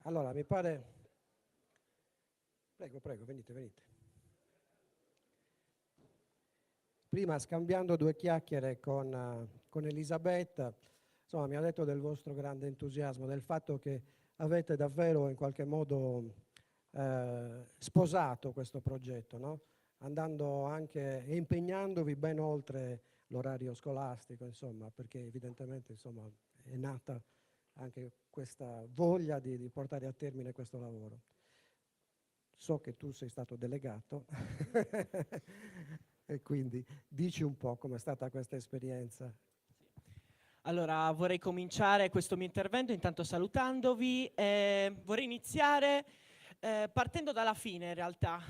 Allora, mi pare... Prego, prego, venite, venite. Prima, scambiando due chiacchiere con Elisabetta, insomma, mi ha detto del vostro grande entusiasmo, del fatto che avete davvero in qualche modo sposato questo progetto, no? Andando anche e impegnandovi ben oltre l'orario scolastico, insomma, perché evidentemente insomma, è nata anche questa voglia di portare a termine questo lavoro. So che tu sei stato delegato e quindi dici un po' com'è stata questa esperienza. Allora, vorrei cominciare questo mio intervento intanto salutandovi. Vorrei iniziare partendo dalla fine, in realtà.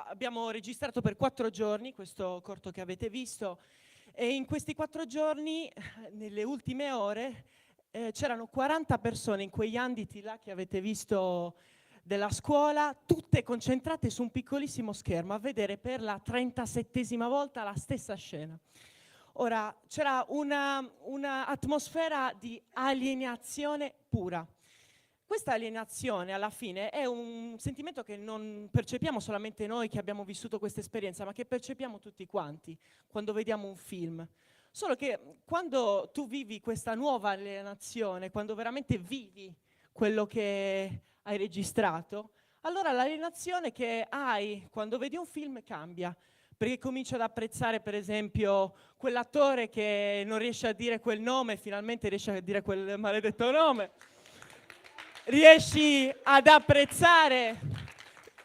Abbiamo registrato per 4 giorni questo corto che avete visto e in questi 4 giorni, nelle ultime ore, c'erano 40 persone in quegli ambiti là che avete visto della scuola, tutte concentrate su un piccolissimo schermo a vedere per la 37esima volta la stessa scena. Ora, c'era una atmosfera di alienazione pura. Questa alienazione alla fine è un sentimento che non percepiamo solamente noi che abbiamo vissuto questa esperienza, ma che percepiamo tutti quanti quando vediamo un film. Solo che quando tu vivi questa nuova alienazione, quando veramente vivi quello che hai registrato, allora l'alienazione che hai quando vedi un film cambia, perché cominci ad apprezzare per esempio quell'attore che non riesce a dire quel nome, finalmente riesce a dire quel maledetto nome. Riesci ad apprezzare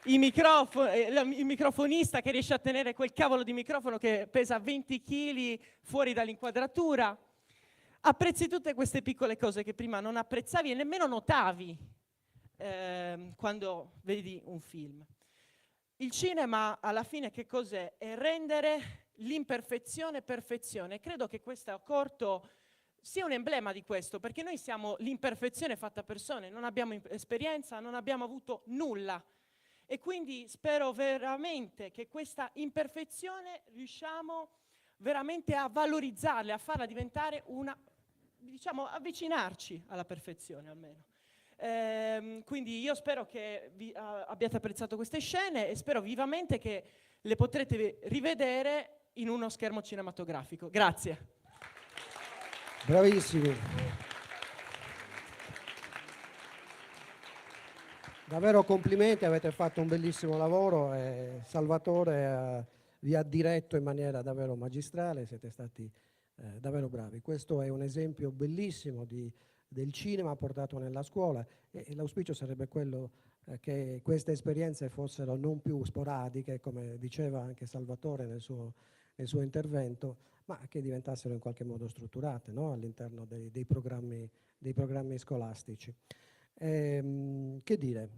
il microfonista che riesce a tenere quel cavolo di microfono che pesa 20 kg fuori dall'inquadratura. Apprezzi tutte queste piccole cose che prima non apprezzavi e nemmeno notavi quando vedi un film. Il cinema alla fine che cos'è? È rendere l'imperfezione perfezione. Credo che questo corto sia un emblema di questo, perché noi siamo l'imperfezione fatta persone, non abbiamo esperienza, non abbiamo avuto nulla. E quindi spero veramente che questa imperfezione riusciamo veramente a valorizzarla, a farla diventare una, diciamo, avvicinarci alla perfezione almeno. Quindi io spero che abbiate apprezzato queste scene e spero vivamente che le potrete rivedere in uno schermo cinematografico. Grazie. Bravissimi. Davvero complimenti, avete fatto un bellissimo lavoro e Salvatore vi ha diretto in maniera davvero magistrale, siete stati davvero bravi. Questo è un esempio bellissimo del cinema portato nella scuola e l'auspicio sarebbe quello che queste esperienze fossero non più sporadiche, come diceva anche Salvatore nel suo intervento, ma che diventassero in qualche modo strutturate, no? All'interno dei programmi scolastici. Che dire?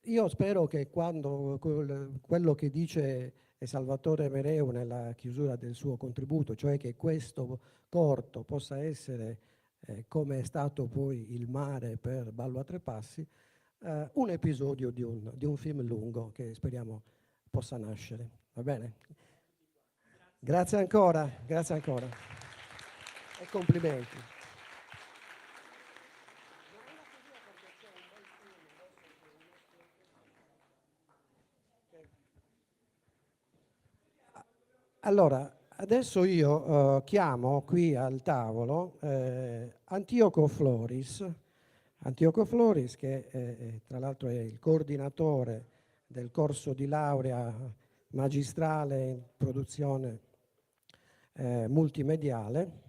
Io spero che quando quello che dice Salvatore Mereu nella chiusura del suo contributo, cioè che questo corto possa essere, come è stato poi il mare per Ballo a tre passi, un episodio di un film lungo che speriamo possa nascere. Va bene? Grazie ancora, grazie ancora. E complimenti. Allora, adesso io chiamo qui al tavolo Antioco Floris che tra l'altro è il coordinatore del corso di laurea magistrale in produzione multimediale,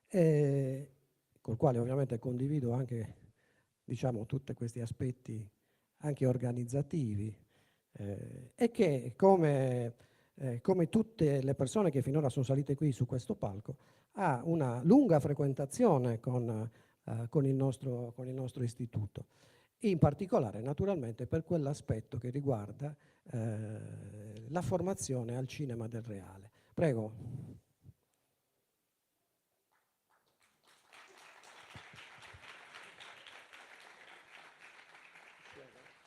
col quale ovviamente condivido anche diciamo, tutti questi aspetti anche organizzativi e che come tutte le persone che finora sono salite qui su questo palco ha una lunga frequentazione con il nostro istituto, in particolare naturalmente per quell'aspetto che riguarda la formazione al cinema del reale. Prego.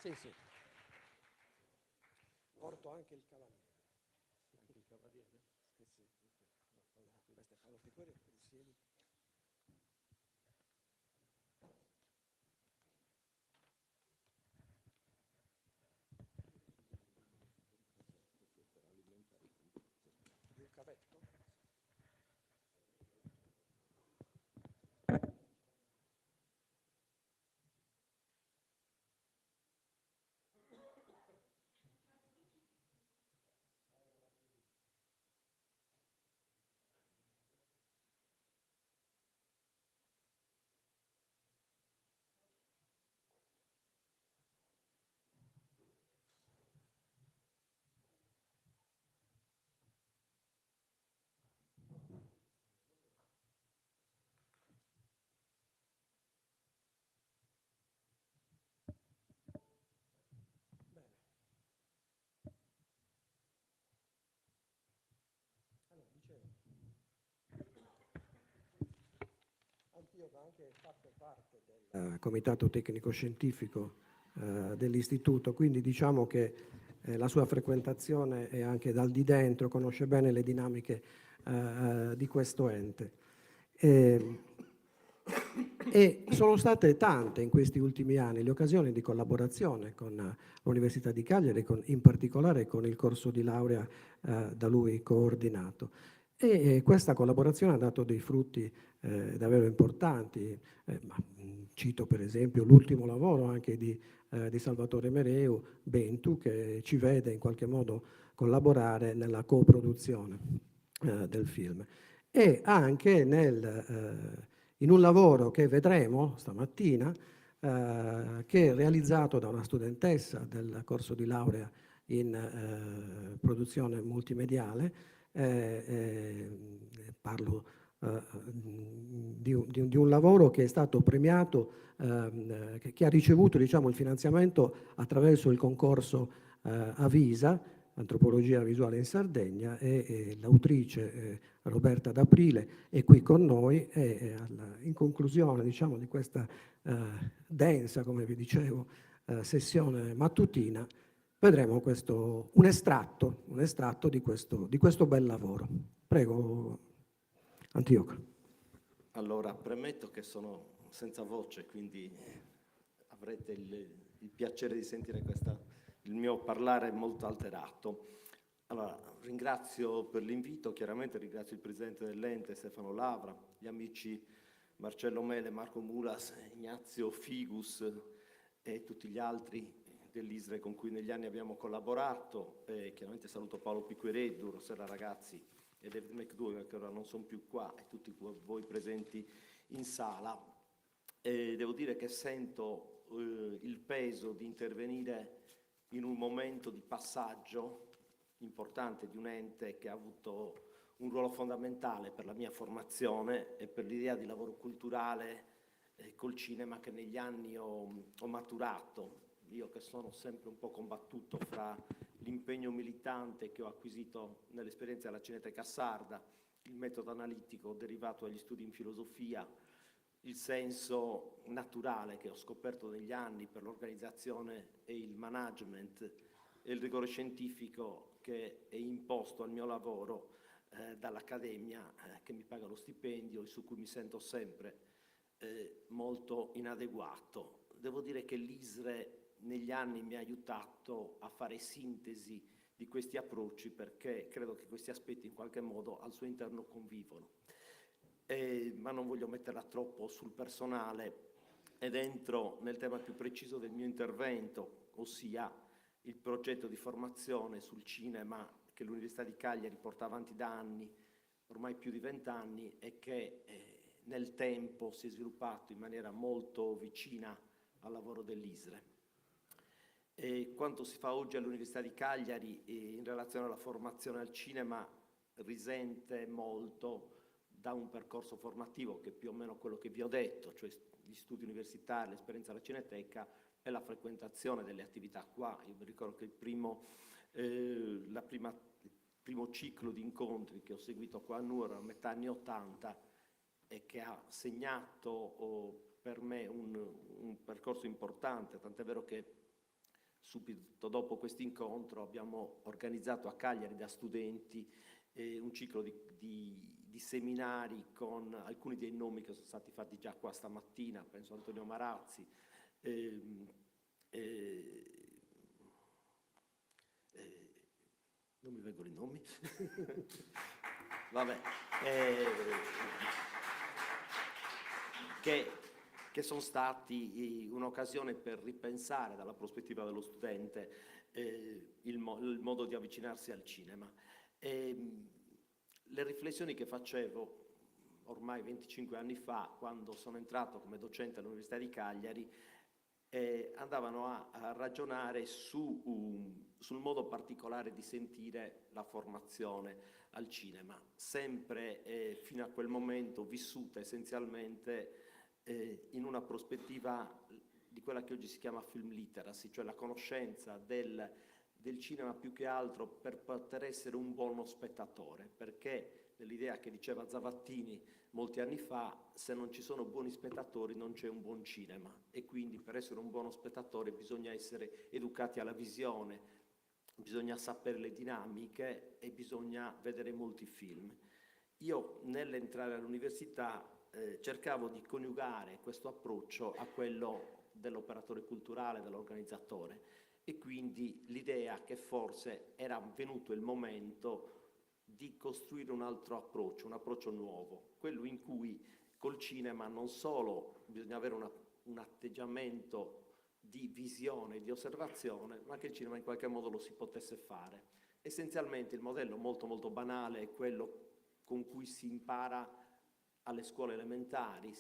Sì, sì. Porto anche il cavaliere. Il cavaliere? Sì, sì. Stefano Piccoli, siedi. anche fatto parte del comitato tecnico-scientifico dell'istituto, quindi diciamo che la sua frequentazione è anche dal di dentro, conosce bene le dinamiche di questo ente. E sono state tante in questi ultimi anni le occasioni di collaborazione con l'Università di Cagliari, in particolare con il corso di laurea da lui coordinato. E questa collaborazione ha dato dei frutti davvero importanti. Cito per esempio l'ultimo lavoro anche di Salvatore Mereu, Bentu, che ci vede in qualche modo collaborare nella coproduzione del film. E anche in un lavoro che vedremo stamattina, che è realizzato da una studentessa del corso di laurea in produzione multimediale, parlo di un lavoro che è stato premiato, che ha ricevuto, diciamo, il finanziamento attraverso il concorso Avisa, Antropologia Visuale in Sardegna, e l'autrice Roberta D'Aprile è qui con noi e in conclusione, diciamo, di questa densa, come vi dicevo, sessione mattutina, vedremo un estratto di questo bel lavoro. Prego, Antioco. Allora, premetto che sono senza voce, quindi avrete il piacere di sentire il mio parlare molto alterato. Allora, ringrazio per l'invito, chiaramente ringrazio il presidente dell'ente Stefano Lavra, gli amici Marcello Mele, Marco Mulas, Ignazio Figus e tutti gli altri dell'ISRE con cui negli anni abbiamo collaborato. Chiaramente saluto Paolo Piquereddu, Rossella Ragazzi e David McDougall, che ora non sono più qua, e tutti voi presenti in sala. Devo dire che sento il peso di intervenire in un momento di passaggio importante di un ente che ha avuto un ruolo fondamentale per la mia formazione e per l'idea di lavoro culturale col cinema che negli anni ho maturato. Io che sono sempre un po' combattuto fra l'impegno militante che ho acquisito nell'esperienza della Cineteca Sarda, il metodo analitico derivato dagli studi in filosofia, il senso naturale che ho scoperto negli anni per l'organizzazione e il management e il rigore scientifico che è imposto al mio lavoro dall'Accademia che mi paga lo stipendio e su cui mi sento sempre molto inadeguato. Devo dire che l'ISRE negli anni mi ha aiutato a fare sintesi di questi approcci, perché credo che questi aspetti in qualche modo al suo interno convivono. Ma non voglio metterla troppo sul personale ed entro nel tema più preciso del mio intervento, ossia il progetto di formazione sul cinema che l'Università di Cagliari porta avanti da anni, ormai più di 20 anni, e che nel tempo si è sviluppato in maniera molto vicina al lavoro dell'ISRE. Quanto si fa oggi all'Università di Cagliari in relazione alla formazione al cinema risente molto da un percorso formativo che è più o meno quello che vi ho detto, cioè gli studi universitari, l'esperienza alla Cineteca e la frequentazione delle attività qua. Io mi ricordo che il primo ciclo di incontri che ho seguito qua a Nuoro a metà anni 80 e che ha segnato per me un percorso importante, tant'è vero che subito dopo questo incontro abbiamo organizzato a Cagliari da studenti un ciclo di seminari con alcuni dei nomi che sono stati fatti già qua stamattina, penso Antonio Marazzi, non mi vengono i nomi, vabbè, che sono stati un'occasione per ripensare dalla prospettiva dello studente il modo di avvicinarsi al cinema. Le riflessioni che facevo ormai 25 anni fa, quando sono entrato come docente all'Università di Cagliari, andavano a ragionare sul modo particolare di sentire la formazione al cinema, sempre fino a quel momento vissuta essenzialmente in una prospettiva di quella che oggi si chiama film literacy, cioè la conoscenza del cinema più che altro per poter essere un buono spettatore, perché nell'idea che diceva Zavattini molti anni fa: se non ci sono buoni spettatori non c'è un buon cinema, e quindi per essere un buono spettatore bisogna essere educati alla visione, bisogna sapere le dinamiche e bisogna vedere molti film. Io nell'entrare all'università cercavo di coniugare questo approccio a quello dell'operatore culturale, dell'organizzatore, e quindi l'idea che forse era venuto il momento di costruire un altro approccio, un approccio nuovo, quello in cui col cinema non solo bisogna avere un atteggiamento di visione, di osservazione, ma che il cinema in qualche modo lo si potesse fare. Essenzialmente il modello molto molto banale è quello con cui si impara alle scuole elementari,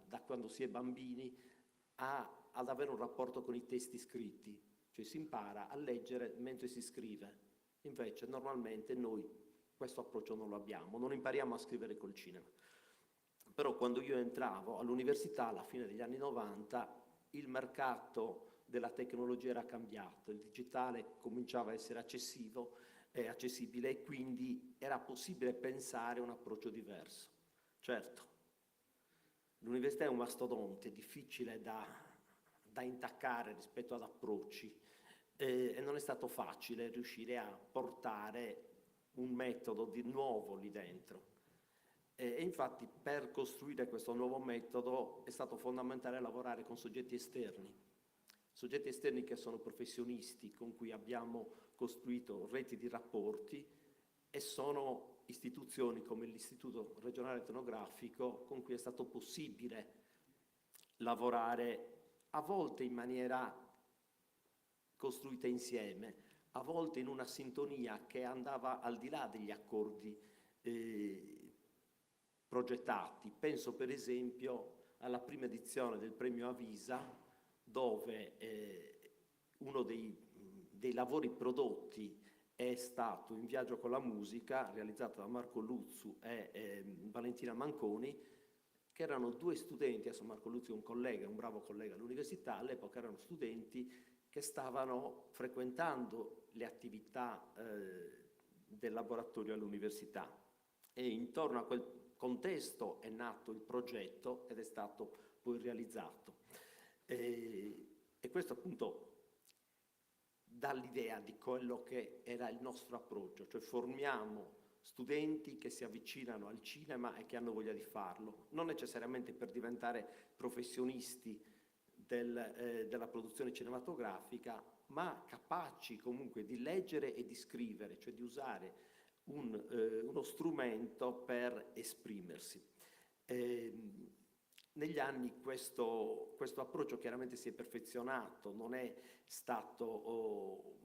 da quando si è bambini, ad avere un rapporto con i testi scritti, cioè si impara a leggere mentre si scrive. Invece normalmente noi questo approccio non lo abbiamo, non impariamo a scrivere col cinema. Però quando io entravo all'università alla fine degli anni 90, il mercato della tecnologia era cambiato, il digitale cominciava a essere accessibile, e quindi era possibile pensare un approccio diverso. Certo, l'università è un mastodonte, difficile da intaccare rispetto ad approcci, e non è stato facile riuscire a portare un metodo di nuovo lì dentro. E infatti per costruire questo nuovo metodo è stato fondamentale lavorare con soggetti esterni che sono professionisti, con cui abbiamo costruito reti di rapporti, e sono istituzioni come l'Istituto Regionale Etnografico con cui è stato possibile lavorare a volte in maniera costruita insieme, a volte in una sintonia che andava al di là degli accordi progettati. Penso per esempio alla prima edizione del premio Avisa, dove uno dei lavori prodotti è stato In viaggio con la musica, realizzato da Marco Luzzu e Valentina Manconi, che erano due studenti. Adesso Marco Luzzu è un collega, un bravo collega all'università, all'epoca erano studenti che stavano frequentando le attività del laboratorio all'università, e intorno a quel contesto è nato il progetto ed è stato poi realizzato. E questo appunto dà l'idea di quello che era il nostro approccio, cioè formiamo studenti che si avvicinano al cinema e che hanno voglia di farlo, non necessariamente per diventare professionisti della produzione cinematografica, ma capaci comunque di leggere e di scrivere, cioè di usare uno strumento per esprimersi. Negli anni questo approccio chiaramente si è perfezionato, non è stato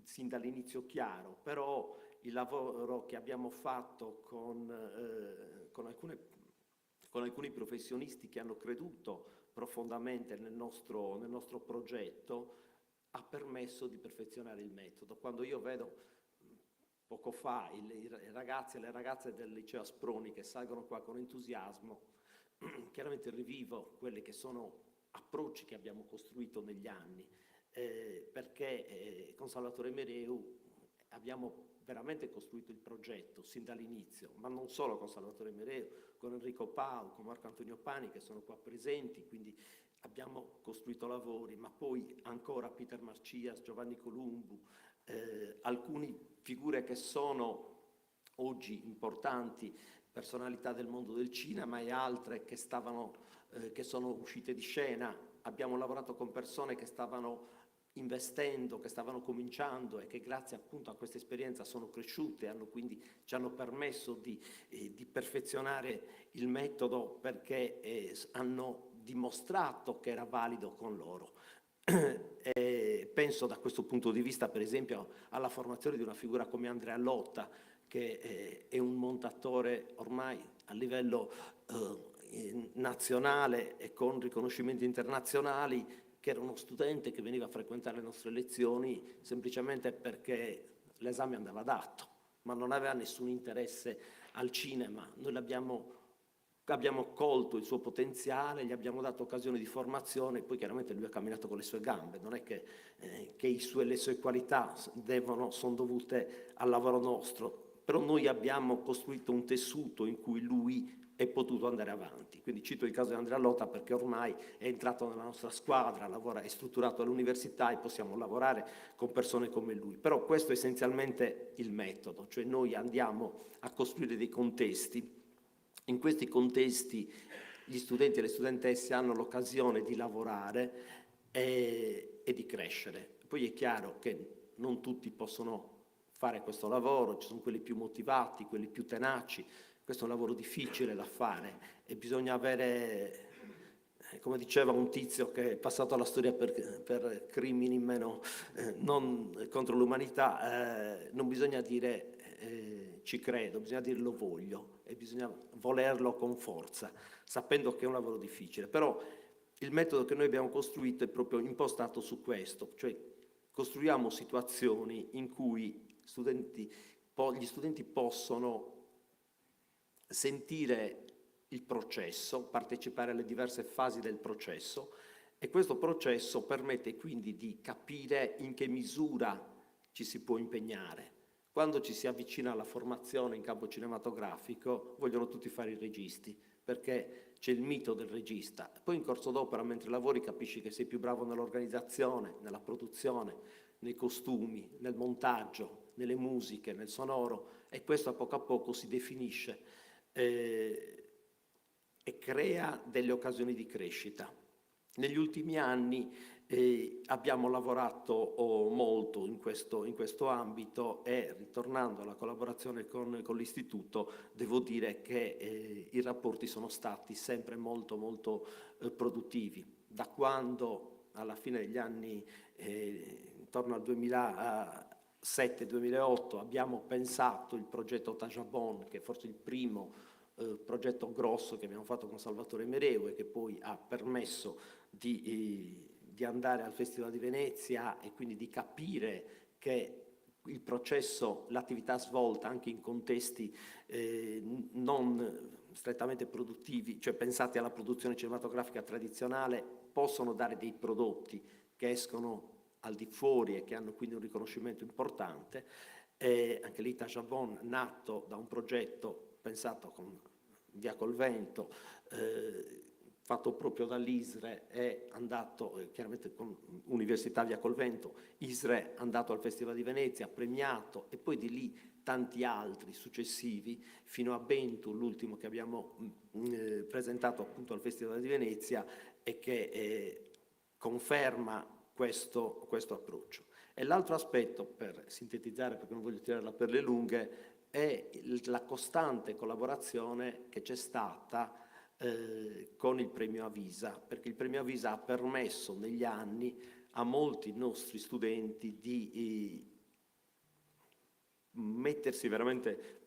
sin dall'inizio chiaro, però il lavoro che abbiamo fatto con alcuni professionisti che hanno creduto profondamente nel nostro progetto ha permesso di perfezionare il metodo. Quando io vedo poco fa i ragazzi e le ragazze del liceo Asproni che salgono qua con entusiasmo, chiaramente rivivo quelli che sono approcci che abbiamo costruito negli anni, perché con Salvatore Mereu abbiamo veramente costruito il progetto sin dall'inizio, ma non solo con Salvatore Mereu, con Enrico Pau, con Marco Antonio Pani che sono qua presenti, quindi abbiamo costruito lavori, ma poi ancora Peter Marcias, Giovanni Columbu, alcune figure che sono oggi importanti, personalità del mondo del cinema, e altre che sono uscite di scena. Abbiamo lavorato con persone che stavano investendo, che stavano cominciando e che grazie appunto a questa esperienza sono cresciute, quindi ci hanno permesso di perfezionare il metodo, perché hanno dimostrato che era valido con loro. Penso da questo punto di vista per esempio alla formazione di una figura come Andrea Lotta, che è un montatore ormai a livello nazionale e con riconoscimenti internazionali, che era uno studente che veniva a frequentare le nostre lezioni semplicemente perché l'esame andava dato, ma non aveva nessun interesse al cinema. Noi abbiamo colto il suo potenziale, gli abbiamo dato occasioni di formazione, poi chiaramente lui ha camminato con le sue gambe, non è che le sue qualità sono dovute al lavoro nostro, però noi abbiamo costruito un tessuto in cui lui è potuto andare avanti. Quindi cito il caso di Andrea Lotta perché ormai è entrato nella nostra squadra, lavora, è strutturato all'università e possiamo lavorare con persone come lui. Però questo è essenzialmente il metodo, cioè noi andiamo a costruire dei contesti. In questi contesti gli studenti e le studentesse hanno l'occasione di lavorare e di crescere. Poi è chiaro che non tutti possono fare questo lavoro, ci sono quelli più motivati, quelli più tenaci. Questo è un lavoro difficile da fare e bisogna avere, come diceva un tizio che è passato alla storia per crimini meno, non contro l'umanità, non bisogna dire ci credo, bisogna dire lo voglio e bisogna volerlo con forza, sapendo che è un lavoro difficile. Però il metodo che noi abbiamo costruito è proprio impostato su questo, cioè costruiamo situazioni in cui gli studenti possono sentire il processo, partecipare alle diverse fasi del processo e questo processo permette quindi di capire in che misura ci si può impegnare. Quando ci si avvicina alla formazione in campo cinematografico vogliono tutti fare i registi perché c'è il mito del regista. Poi in corso d'opera mentre lavori capisci che sei più bravo nell'organizzazione, nella produzione, nei costumi, nel montaggio, nelle musiche, nel sonoro e questo a poco si definisce e crea delle occasioni di crescita. Negli ultimi anni abbiamo lavorato molto in questo ambito e ritornando alla collaborazione con l'Istituto devo dire che i rapporti sono stati sempre molto produttivi. Da quando alla fine degli anni, intorno al 2007-2008, abbiamo pensato il progetto Tajabon, che è forse il primo progetto grosso che abbiamo fatto con Salvatore Mereu e che poi ha permesso di andare al Festival di Venezia e quindi di capire che il processo, l'attività svolta anche in contesti non strettamente produttivi, cioè pensati alla produzione cinematografica tradizionale, possono dare dei prodotti che escono al di fuori e che hanno quindi un riconoscimento importante. Anche lì Tajabon, nato da un progetto pensato con Via col Vento, fatto proprio dall'ISRE, è andato chiaramente con Università Via col Vento, ISRE è andato al Festival di Venezia, premiato e poi di lì tanti altri successivi fino a Bentu, l'ultimo che abbiamo presentato appunto al Festival di Venezia e che conferma questo approccio. E l'altro aspetto, per sintetizzare perché non voglio tirarla per le lunghe, è la costante collaborazione che c'è stata con il premio Avisa, perché il premio Avisa ha permesso negli anni a molti nostri studenti di mettersi veramente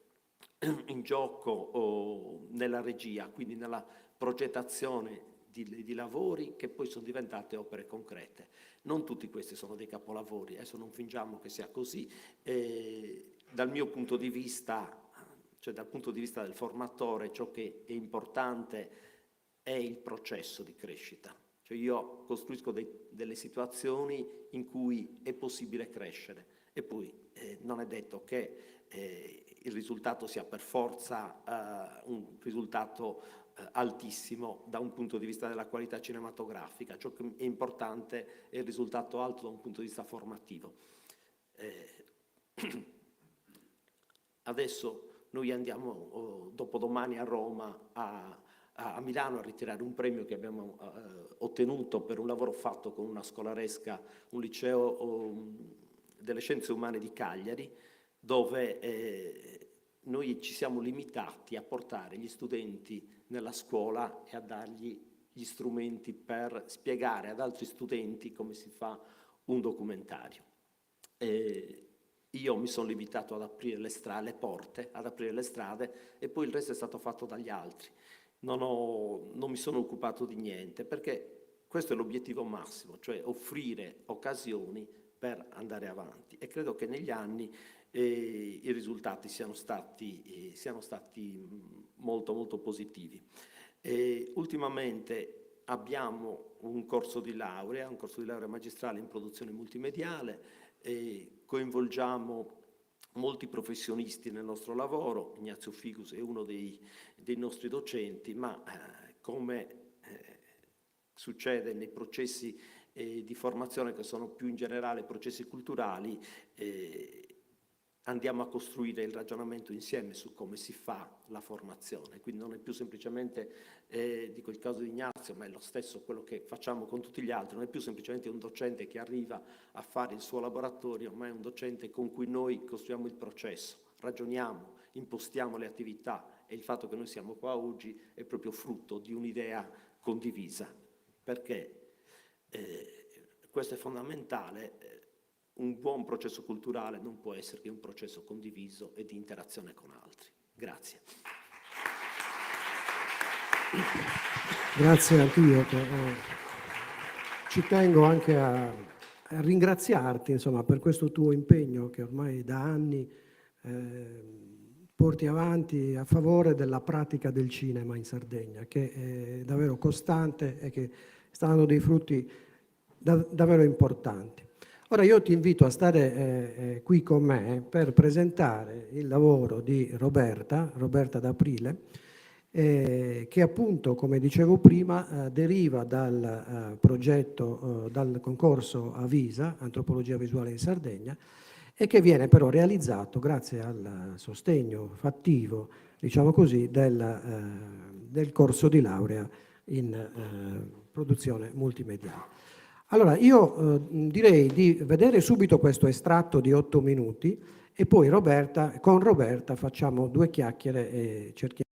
in gioco nella regia, quindi nella progettazione di lavori che poi sono diventate opere concrete. Non tutti questi sono dei capolavori, adesso non fingiamo che sia così. Dal mio punto di vista, cioè dal punto di vista del formatore, ciò che è importante è il processo di crescita. Cioè io costruisco delle situazioni in cui è possibile crescere e poi non è detto che il risultato sia per forza un risultato altissimo da un punto di vista della qualità cinematografica. Ciò che è importante è il risultato alto da un punto di vista formativo. Adesso noi andiamo dopodomani a Roma, a Milano, a ritirare un premio che abbiamo ottenuto per un lavoro fatto con una scolaresca, un liceo delle scienze umane di Cagliari, dove noi ci siamo limitati a portare gli studenti nella scuola e a dargli gli strumenti per spiegare ad altri studenti come si fa un documentario. Io mi sono limitato ad aprire le porte, ad aprire le strade e poi il resto è stato fatto dagli altri. Non mi sono occupato di niente perché questo è l'obiettivo massimo, cioè offrire occasioni per andare avanti e credo che negli anni i risultati siano stati molto positivi. Ultimamente abbiamo un corso di laurea magistrale in produzione multimediale, coinvolgiamo molti professionisti nel nostro lavoro. Ignazio Figus è uno dei nostri docenti, ma come succede nei processi di formazione, che sono più in generale processi culturali, andiamo a costruire il ragionamento insieme su come si fa la formazione. Quindi non è più semplicemente, dico il caso di Ignazio, ma è lo stesso quello che facciamo con tutti gli altri, non è più semplicemente un docente che arriva a fare il suo laboratorio, ma è un docente con cui noi costruiamo il processo, ragioniamo, impostiamo le attività, e il fatto che noi siamo qua oggi è proprio frutto di un'idea condivisa, perché questo è fondamentale. Un buon processo culturale non può essere che un processo condiviso e di interazione con altri. Grazie. Grazie anch'io. Ci tengo anche a ringraziarti, insomma, per questo tuo impegno che ormai da anni porti avanti a favore della pratica del cinema in Sardegna, che è davvero costante e che sta dando dei frutti davvero importanti. Ora io ti invito a stare qui con me per presentare il lavoro di Roberta D'Aprile, che appunto, come dicevo prima, deriva dal progetto, dal concorso Avisa, Antropologia Visuale in Sardegna, e che viene però realizzato grazie al sostegno fattivo, diciamo così, del corso di laurea in produzione multimediale. Allora, io direi di vedere subito questo estratto di 8 minuti e poi con Roberta facciamo 2 chiacchiere e cerchiamo